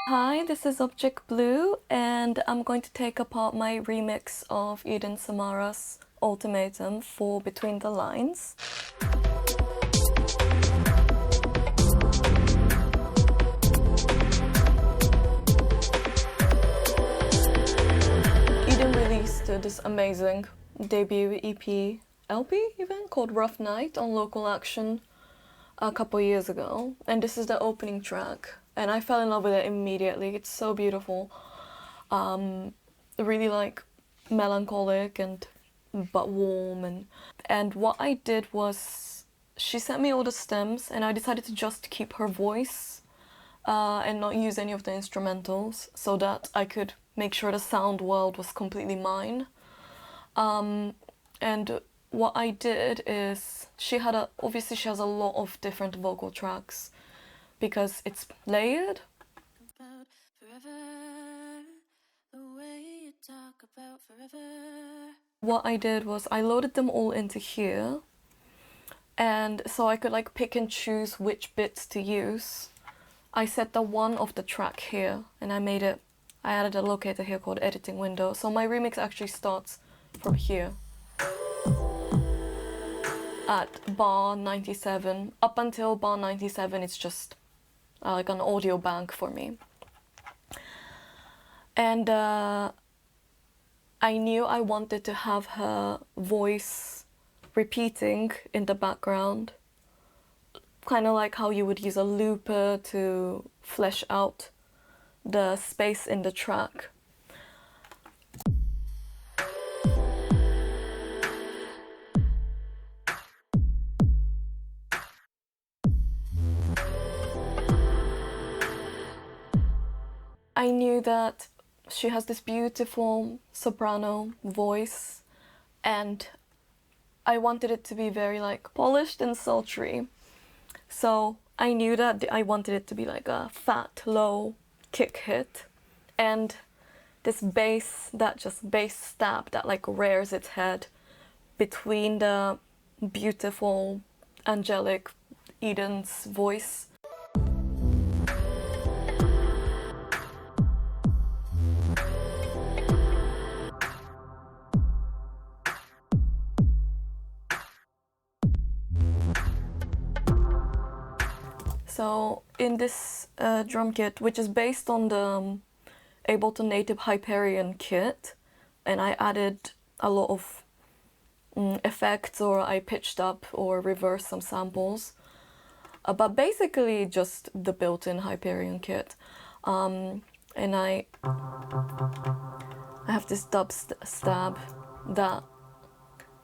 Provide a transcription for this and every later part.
Hi, this is Object Blue, and I'm going to take apart my remix of Eden Samara's Ultimatum for Between the Lines. Eden released this amazing debut EP, LP even, called Rough Night on Local Action a couple years ago, and this is the opening track, and I fell in love with it immediately. It's so beautiful, really like melancholic and but warm, and what I did was she sent me all the stems, and I decided to just keep her voice and not use any of the instrumentals, so that I could make sure the sound world was completely mine. And what I did is obviously she has a lot of different vocal tracks because it's layered. About forever, the way you talk about forever. What I did was I loaded them all into here, and so I could like pick and choose which bits to use. I set the one of the track here, and I added a locator here called editing window, so my remix actually starts from here at bar 97. Up until bar 97 it's just like an audio bank for me. And I knew I wanted to have her voice repeating in the background, kind of like how you would use a looper to flesh out the space in the track. I knew that she has this beautiful soprano voice, and I wanted it to be very like polished and sultry. So I knew that I wanted it to be like a fat, low kick hit, and this bass stab that like rears its head between the beautiful, angelic Eden's voice. So in this drum kit, which is based on the Ableton Native Hyperion kit, and I added a lot of effects, or I pitched up or reversed some samples, but basically just the built-in Hyperion kit. And I have this dub stab that,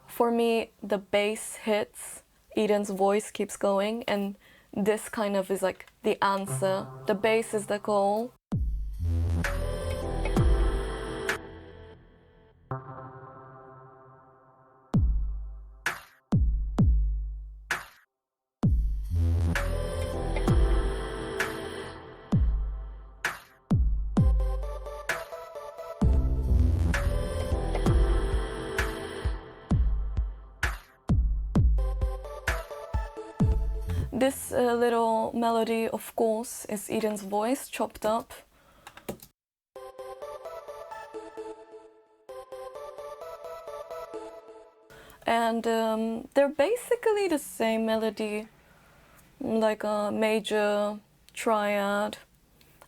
for me, the bass hits, Eden's voice keeps going, and this kind of is like the answer. The bass is the call. This little melody, of course, is Eden's voice chopped up. And they're basically the same melody, like a major triad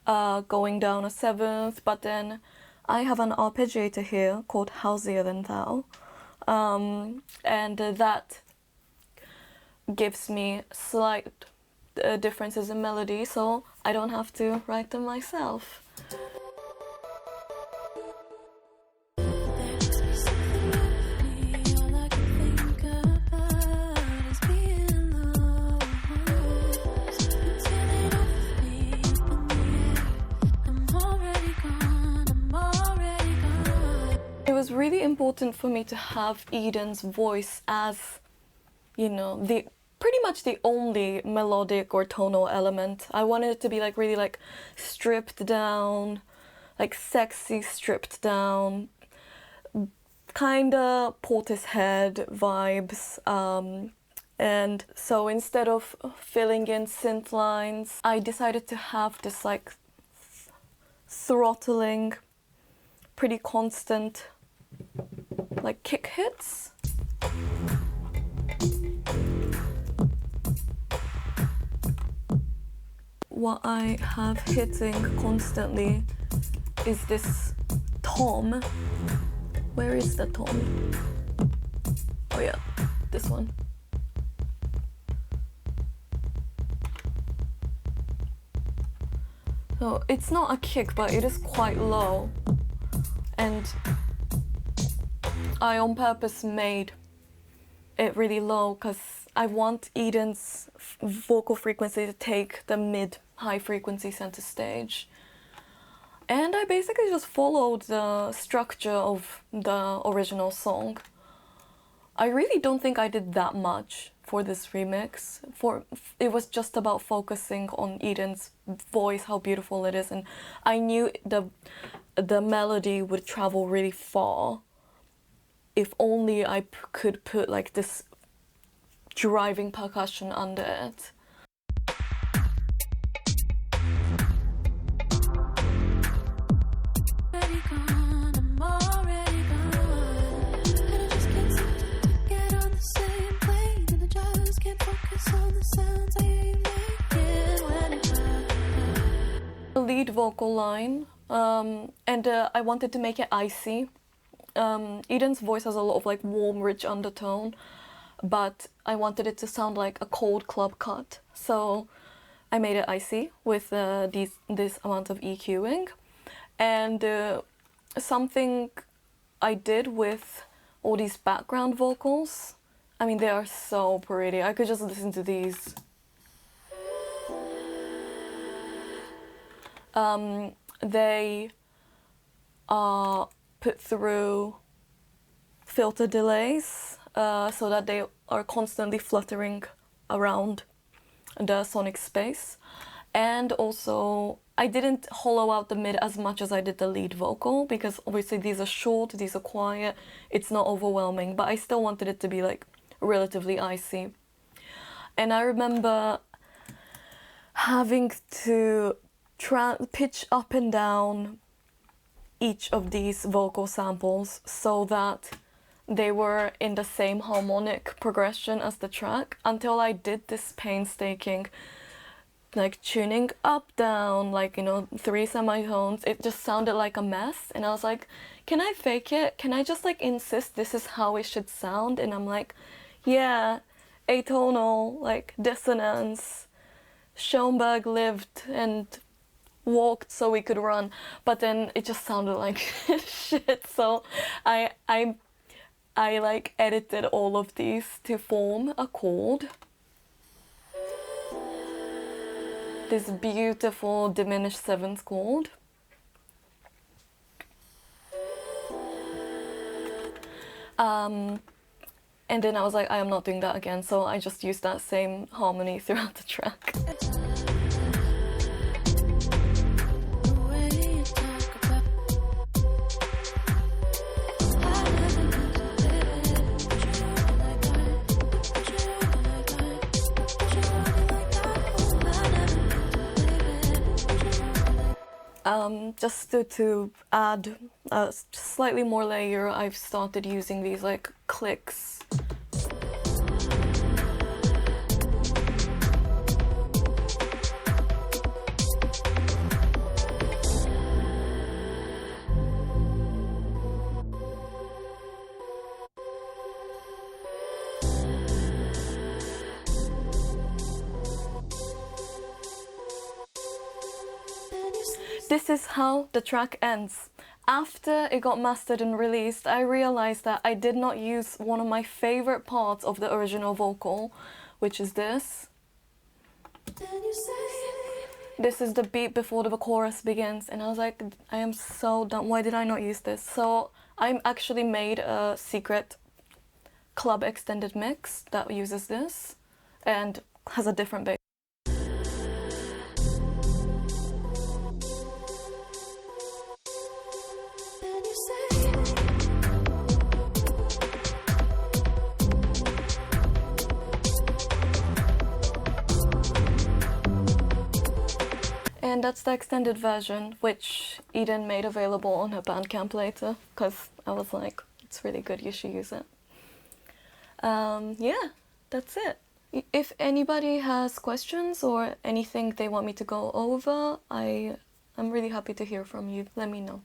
going down a seventh, but then I have an arpeggiator here called Housier Than Thou, and that gives me slight differences in melody, so I don't have to write them myself. It was really important for me to have Eden's voice as, you know, pretty much the only melodic or tonal element. I wanted it to be like really like stripped down, like sexy stripped down, kinda Portishead vibes. And so instead of filling in synth lines, I decided to have this like throttling, pretty constant, like kick hits. What I have hitting constantly is this tom. Where is the tom? Oh yeah, this one. So it's not a kick, but it is quite low. And I on purpose made it really low because I want Eden's vocal frequency to take the mid-high frequency center stage. And I basically just followed the structure of the original song. I really don't think I did that much for this remix. It was just about focusing on Eden's voice, how beautiful it is, and I knew the melody would travel really far if only I could put like this driving percussion under it. The lead vocal line, and I wanted to make it icy. Eden's voice has a lot of like warm, rich undertone, but I wanted it to sound like a cold club cut. So I made it icy with this amount of EQing. And something I did with all these background vocals, I mean, they are so pretty. I could just listen to these. They are put through filter delays so that they are constantly fluttering around the sonic space. And also, I didn't hollow out the mid as much as I did the lead vocal, because obviously these are short, these are quiet, it's not overwhelming, but I still wanted it to be like relatively icy. And I remember having to pitch up and down each of these vocal samples so that they were in the same harmonic progression as the track, until I did this painstaking like tuning up, down, like, you know, 3 semitones. It just sounded like a mess, and I was like, can I fake it? Can I just like insist this is how it should sound? And I'm like, yeah, atonal, like dissonance. Schoenberg lived and walked so we could run, but then it just sounded like shit. So I like edited all of these to form a chord. This beautiful diminished 7th chord. And then I was like, I am not doing that again, so I just used that same harmony throughout the track. Just to add slightly more layer, I've started using these like clicks. This is how the track ends. After it got mastered and released, I realized that I did not use one of my favorite parts of the original vocal, which is this. This is the beat before the chorus begins, and I was like, I am so dumb, why did I not use this? So I actually made a secret club extended mix that uses this and has a different bass. And that's the extended version, which Eden made available on her Bandcamp later, because I was like, it's really good, you should use it. Yeah, that's it. If anybody has questions or anything they want me to go over, I'm really happy to hear from you. Let me know.